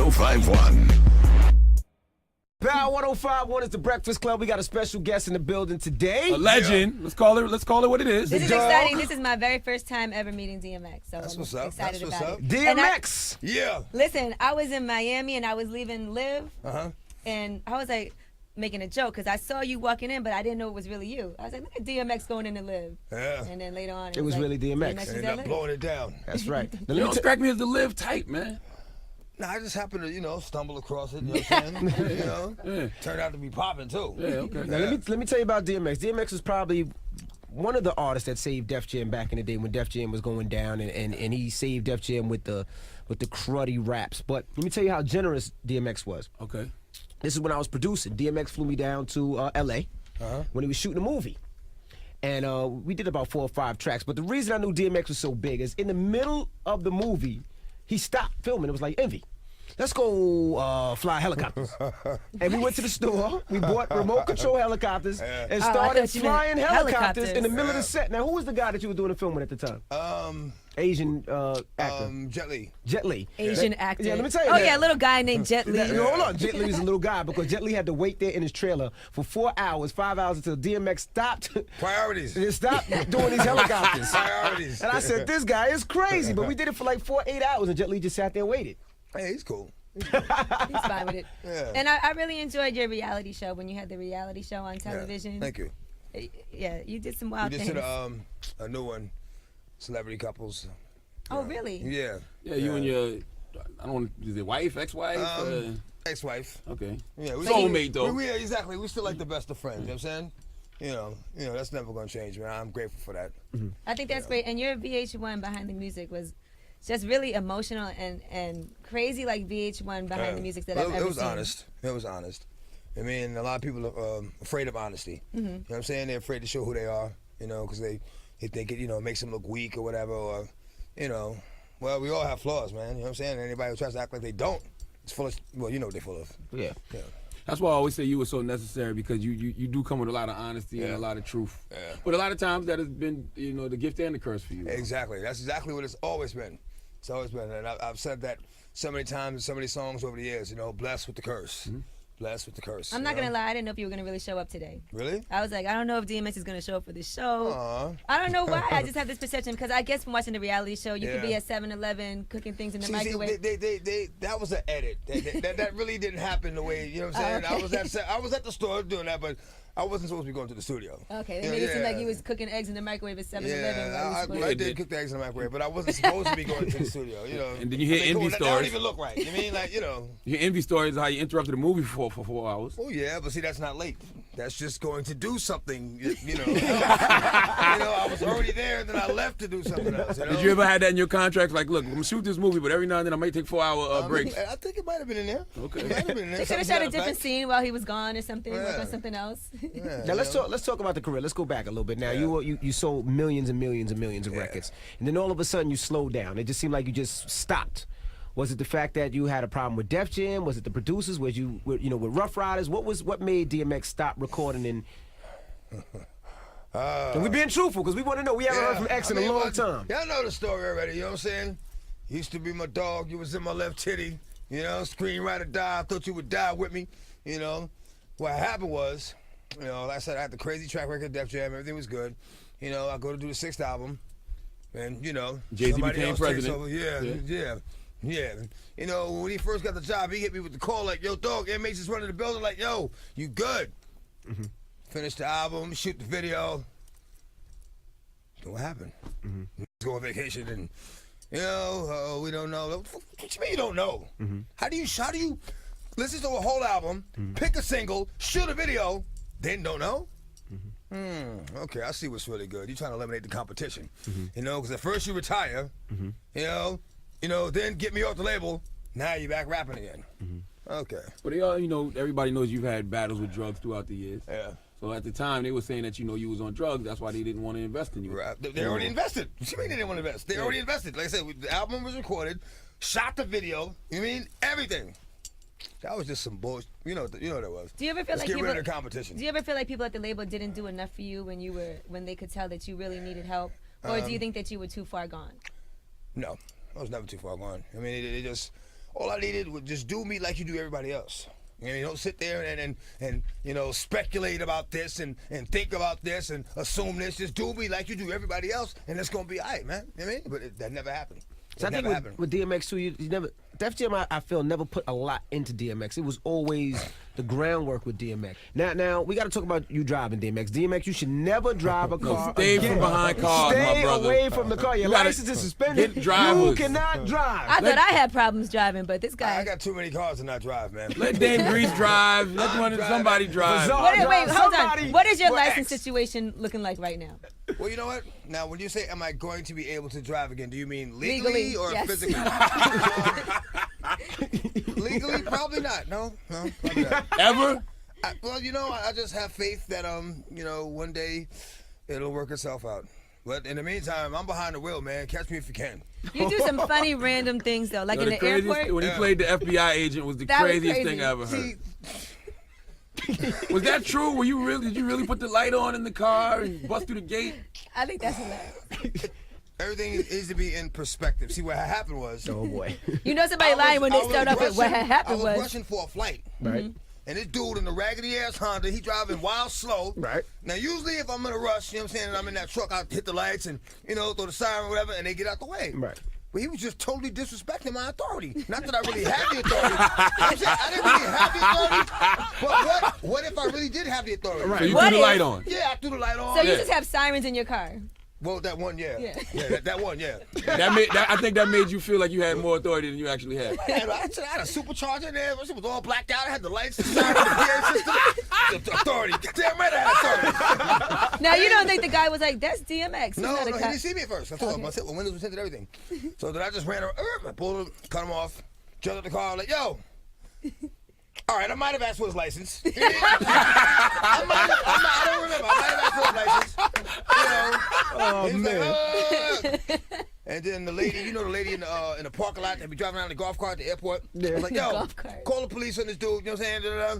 1051. Bow 1051 is the Breakfast Club. We got a special guest in the building today. A legend. Yeah. Let's call it what it is. This is exciting. This is my very first time ever meeting DMX. So That's I'm what's up. excited That's about what's it. DMX. Yeah. Listen, I was in Miami and I was leaving Live. Uh-huh. And I was like making a joke because I saw you walking in, but I didn't know it was really you. I was like, look at DMX going in to Live. Yeah. And then later on, It was like, really DMX. was Ended at up Live. blowing it down. That's right. Now, You don't strike me as the live type, man. Nah, I just happened to, stumble across it, you know what I'm saying? Yeah. Turned out to be popping, too. Yeah, okay. Now, let me tell you about DMX. DMX was probably one of the artists that saved Def Jam back in the day when Def Jam was going down, and he saved Def Jam with the cruddy raps. But let me tell you how generous DMX was. Okay. This is when I was producing. DMX flew me down to L.A. When he was shooting a movie. And we did about 4 or 5 tracks. But the reason I knew DMX was so big is in the middle of the movie, he stopped filming. It was like, Envy, let's go fly helicopters. And we went to the store. We bought remote control helicopters and started flying helicopters in the middle of the set. Now, who was the guy that you were doing the film with at the time? Asian actor. Jet Li. Jet Li. Asian actor. Yeah, let me tell you. Oh, yeah, a little guy named Jet Li. Hold on. Jet Li was a little guy because Jet Li had to wait there in his trailer for 4 hours, 5 hours until DMX stopped. Priorities. And stopped doing these helicopters. Priorities. And I said, this guy is crazy. But we did it for like 4 or 8 hours, and Jet Li just sat there and waited. Hey, he's cool. He's fine with it. Yeah. And I really enjoyed your reality show when you had the reality show on television. Yeah, thank you. Yeah, you did some wild We things. just did a new one, Celebrity Couples. Oh, really? Yeah. Yeah, you and your, I don't want, is it wife, ex-wife? Ex-wife. Okay. Yeah, Soulmate, though. Yeah, exactly. We still like the best of friends, you know what I'm saying? You know, that's never going to change, man. I'm grateful for that. I think that's great. And your VH1 Behind the Music was just really emotional and crazy, like VH1 Behind the Music that I've ever seen. It was honest. It was honest. I mean, a lot of people are afraid of honesty. You know what I'm saying? They're afraid to show who they are, because they think it, makes them look weak or whatever, or, well, we all have flaws, man. You know what I'm saying? Anybody who tries to act like they don't, it's full of, well, you know what they're full of. Yeah. That's why I always say you were so necessary because you do come with a lot of honesty and a lot of truth. Yeah. But a lot of times that has been, the gift and the curse for you. Exactly. That's exactly what it's always been. It's always been. And I've said that so many times in so many songs over the years, blessed with the curse. Blessed with the curse. I'm not going to lie, I didn't know if you were going to really show up today. Really? I was like, I don't know if DMX is going to show up for this show. Aww. I don't know why. I just have this perception because I guess from watching the reality show, you could be at 7-Eleven cooking things in the microwave. That was an edit. That really didn't happen the way, you know what I'm saying? Okay. I was at the store doing that, but I wasn't supposed to be going to the studio. Okay, they made it seem like you was cooking eggs in the microwave at 7-Eleven. Yeah, I did cook the eggs in the microwave, but I wasn't supposed to be going to the studio, And then you hear envy stories. That don't even look right. You mean, like, You hear envy stories of how you interrupted the movie for 4 hours. Oh, yeah, but see, that's not late. That's just going to do something, I was already there, and then I left to do something else, Did you ever have that in your contract? Like, look, I'm going to shoot this movie, but every now and then I might take 4-hour breaks. I think it might have been in there. Okay. It might have been in there. They could have shot a different scene while he was gone or something, work on something else. Yeah, Now let's talk about the career. Let's go back a little bit. Now you sold millions and millions and millions of records, and then all of a sudden you slowed down. It just seemed like you just stopped. Was it the fact that you had a problem with Def Jam? Was it the producers? Was you with Rough Riders? What made DMX stop recording? And we're being truthful because we want to know. We haven't heard from X in a long time. Y'all know the story already. You know what I'm saying? You used to be my dog. You was in my left titty. Screenwriter die. I thought you would die with me. What happened was, like I said, I had the crazy track record, Def Jam. Everything was good. I go to do the 6th album, and Jay-Z became president. Yeah. When he first got the job, he hit me with the call like, "Yo, dog, inmates is running the building." Like, "Yo, you good?" Finish the album, shoot the video. What happened? Go on vacation, and we don't know. What you mean you don't know? How do you listen to a whole album, pick a single, shoot a video, then don't know? Okay, I see what's really good. You're trying to eliminate the competition, because at first you retire, then get me off the label. Now you're back rapping again. Okay. But everybody knows you've had battles with drugs throughout the years. Yeah. So at the time they were saying that you was on drugs. That's why they didn't want to invest in you. Right. They already invested. What you mean they didn't want to invest? They already invested. Like I said, the album was recorded, shot the video. Everything. That was just some bullshit. You know what that was. Do you ever feel Let's like get people, rid of the competition? Do you ever feel like people at the label didn't do enough for you when they could tell that you really needed help, or do you think that you were too far gone? No, I was never too far gone. I mean, it just All I needed was just do me like you do everybody else. You know, you don't sit there and you know, speculate about this and think about this and assume this. Just do me like you do everybody else, and it's gonna be all right, man. You know what I mean? But that never happened. So I think with DMX too, you never. Def Jam, I feel, never put a lot into DMX. It was always the groundwork with DMX. Now we got to talk about you driving DMX. DMX, you should never drive a car. Stay from behind cars, my Stay brother. away from the car. Your license is suspended. get drivers. You cannot drive. I thought I had problems driving, but this guy. I got too many cars to not drive, man. Let Dame Grease drive. Let somebody drive. Wait, hold on. What is your Well, license X. situation looking like right now? Well, you know what? Now, when you say, am I going to be able to drive again, do you mean legally, or yes. physically? Legally, probably not. No, probably not. Ever? Well, you know, I just have faith that, you know, one day it'll work itself out. But in the meantime, I'm behind the wheel, man. Catch me if you can. You do some funny random things though, like Yo, in the craziest- airport. When he played the FBI agent was the That was craziest crazy. thing I ever heard. See, Was that true? Did you really put the light on in the car and bust through the gate? I think that's hilarious. everything needs to be in perspective. See, what had happened was... Oh boy. You know somebody lying when they start off with what had happened I was was. rushing for a flight. Right. And this dude in the raggedy ass Honda, he driving wild slow. Right. Now, usually if I'm in a rush, you know what I'm saying, and I'm in that truck, I hit the lights and, you know, throw the siren or whatever, and they get out the way. Right. But he was just totally disrespecting my authority. Not that I really had the authority. You know what I'm saying? I didn't really have the authority. But what if I really did have the authority? Right. So you What threw the if- light on. Yeah, I threw the light on. So you Yeah. just have sirens in your car. Well, that one, yeah. Yeah. That one, yeah. I think that made you feel like you had more authority than you actually had. I had a supercharger in there. It was all blacked out. I had the lights, the siren, the PA system. The authority. Damn right I had authority. Now you don't think the guy was like, "That's DMX." He's No, not a he cop. didn't see me at first. I told him, I said, well, windows were tinted, everything. So then I just ran around, I pulled him, cut him off, jumped out the car, like, yo. All right, I might have asked for his license. I don't remember. I might have asked for his license. You know, Oh man. and then the lady, you know, the lady in the parking lot that be driving around in the golf cart at the airport. Yeah. I was like, The yo, golf cart. call the police on this dude. You know what I'm saying? Da-da-da.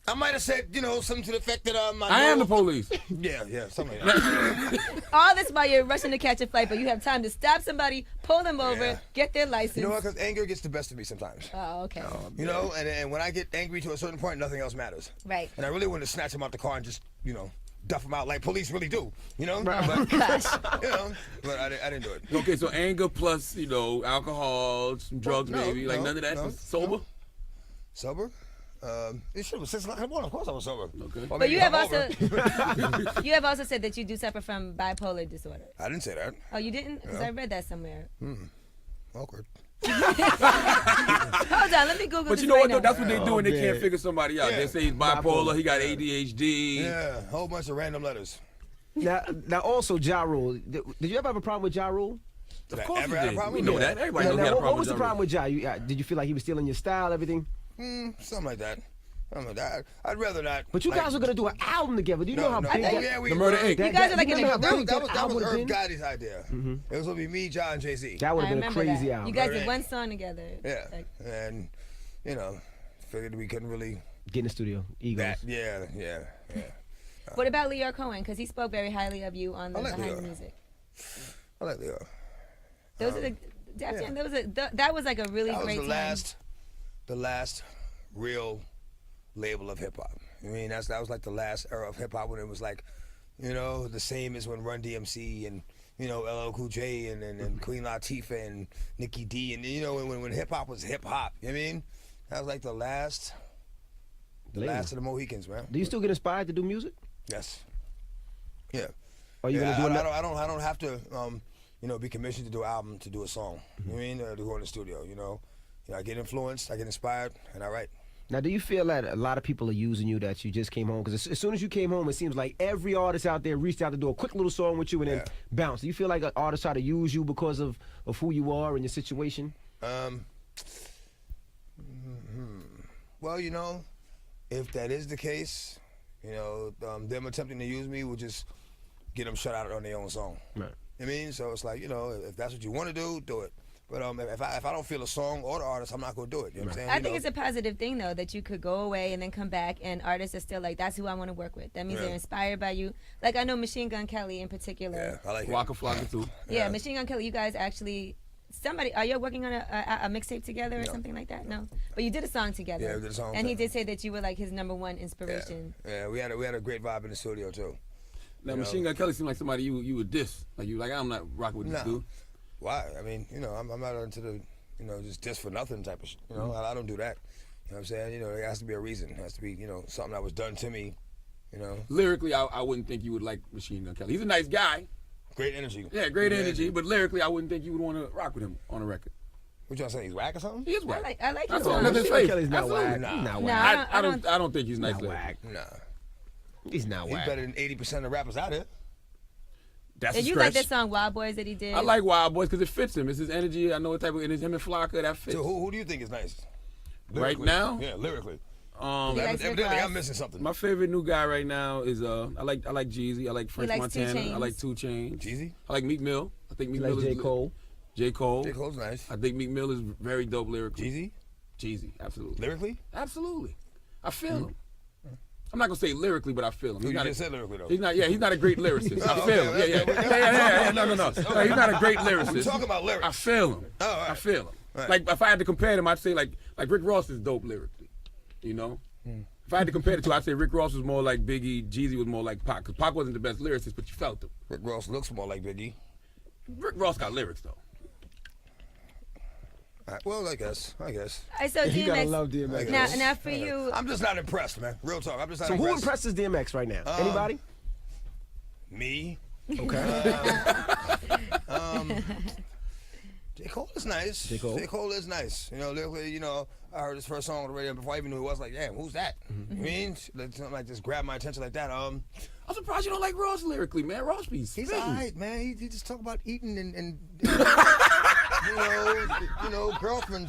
I might have said, you know, something to the effect that I am the police. Yeah, something like that. All this while you're rushing to catch a flight, but you have time to stop somebody, pull them over, Yeah. get their license. You know what? Because anger gets the best of me sometimes. Oh, okay. You know, and when I get angry to a certain point, nothing else matters. Right. And I really want to snatch him out the car and just, you know, duff him out like police really do. You know? Right. But, Gosh. you know, but I didn't do it. Okay, so anger plus, you know, alcohol, some drugs No, maybe. Like no, none of that? no, Just sober? Sober? It should have 6 o'clock in the morning. Of course I was sober. Okay. Or But maybe you have hungover. you have also said that you do suffer from bipolar disorder. I didn't say that. Oh, you didn't? Because I read that somewhere. Awkward. Hold on, let me Google But this you know right what, though? now. That's what they do when they man. can't figure somebody out. Yeah. They say he's bipolar, he got Yeah. ADHD. Yeah, a whole bunch of random letters. Now also Ja Rule. Did you ever have a problem with Ja Rule? Did Of I course ever we have a did. problem We with know that? that. Everybody Now, knows he had a what problem was with the Ja problem with Ja? Did you feel like he was stealing your style, everything? Something like that. I'd rather not. But you like, guys were gonna do an album together. Do you know how big Oh, that? yeah, we The Murder were. Inc. You guys are like you in remember a how group. big That was album Irv would've been? Gotti's idea. It was gonna be me, John, and Jay-Z. That would I have been a remember crazy that. album. You guys Right. did one song together. Yeah, Like, and you know, figured we couldn't really. Get in the studio. Egos. That, yeah. what about Leo Cohen? Because he spoke very highly of you on the I like Behind the Leo. Music. I like Leo. Those are the. Def Jam, that was like a really That was great the last real label of hip hop. I mean, that was like the last era of hip hop when it was like, you know, the same as when Run DMC and, you know, LL Cool J and Queen Latifah and Nicki D and, you know, when hip hop was hip hop. You know what I mean? That was like the last Label. of the Mohicans, man. Do you still get inspired to do music? Yes. Yeah. Or are you Yeah, gonna do it? I don't have to, you know, be commissioned to do an album to do a song. You know what I mean? To go in the studio. You know, I get influenced, I get inspired, and I write. Now, do you feel that a lot of people are using you that you just came home? Because as soon as you came home, it seems like every artist out there reached out to do a quick little song with you and then bounce. Do you feel like an artist try to use you because of who you are and your situation? Well, you know, if that is the case, you know, them attempting to use me will just get them shut out on their own song. Right. I mean, so it's like, you know, if that's what you want to do it. But if I don't feel a song or the artist, I'm not gonna do it. You know what I'm saying? I think it's a positive thing though that you could go away and then come back and artists are still like, that's who I want to work with. That means they're inspired by you. Like I know Machine Gun Kelly in particular. Yeah, I like it. Waka Flocka too. Yeah, Machine Gun Kelly, you guys actually somebody, are you working on a mixtape together or something like that? No, but you did a song together. Yeah, we did a song and he together. did say that you were like his #1 inspiration. Yeah, we had a great vibe in the studio too. Now, You know? Machine Gun Kelly seemed like somebody you would diss. Like you like, I'm not rocking with this No. dude. Why? I mean, you know, I'm not into the, you know, just for nothing type of shit. You know, I don't do that. You know what I'm saying? You know, there has to be a reason. It has to be, you know, something that was done to me. You know, Lyrically, I wouldn't think you would like Machine Gun Kelly. He's a nice guy. great energy. Yeah, great energy. But lyrically, I wouldn't think you would want to rock with him on a record. What y'all saying? He's whack or something? He is whack. I like That's his all. song. That's his Machine Gun faith. Kelly's not Absolutely. whack. He's not No, whack. I don't think he's nice. Not lyrically. whack. Nah. He's not He's whack. better than 80% of the rappers out there. That's And a you stretch. like that song Wild Boys that he did? I like Wild Boys because it fits him. It's his energy. I know what type of energy him and Flocka that fits. So who do you think is nice? Right Lyrically. now? Yeah, lyrically. He likes Evidently, Rick I'm Ross. missing something. My favorite new guy right now is I like Jeezy. I like French likes 2 Montana. I Chainz. like 2 Chainz. Jeezy? I like Meek Mill. I think Meek Like Mill J. is Cole. J. Cole. J. Cole's nice. I think Meek Mill is very dope lyrically. Jeezy? Jeezy, absolutely. Lyrically? Absolutely. I feel him. I'm not gonna say lyrically, but I feel him. You He's not just said lyrically, though. He's not. Yeah, he's not a great lyricist. I Oh, feel okay, him. okay, Yeah. No. No, he's not a great lyricist. We're talking about lyrics. I feel him. Oh, all right. I feel him. Right. Like if I had to compare them, I'd say like Rick Ross is dope lyrically. You know. If I had to compare the two, I'd say Rick Ross was more like Biggie. Jeezy was more like Pac. Because Pac wasn't the best lyricist, but you felt him. Rick Ross looks more like Biggie. Rick Ross got lyrics though. All right, well, I guess. All right, so You gotta DMX. love DMX. Now for you, I'm just not impressed, man. Real talk. I'm just not So who impressed. impresses DMX right now? Anybody? Me. Okay. J. Cole is nice. J. Cole? Is nice. You know, lyrically, you know, I heard his first song on the radio before I even knew who it was. Like, damn, who's that? You mean? Like, something like just grab my attention like that. I'm surprised you don't like Ross lyrically, man. Ross be He's spitting. alright, man. He just talk about eating and you know, girlfriends who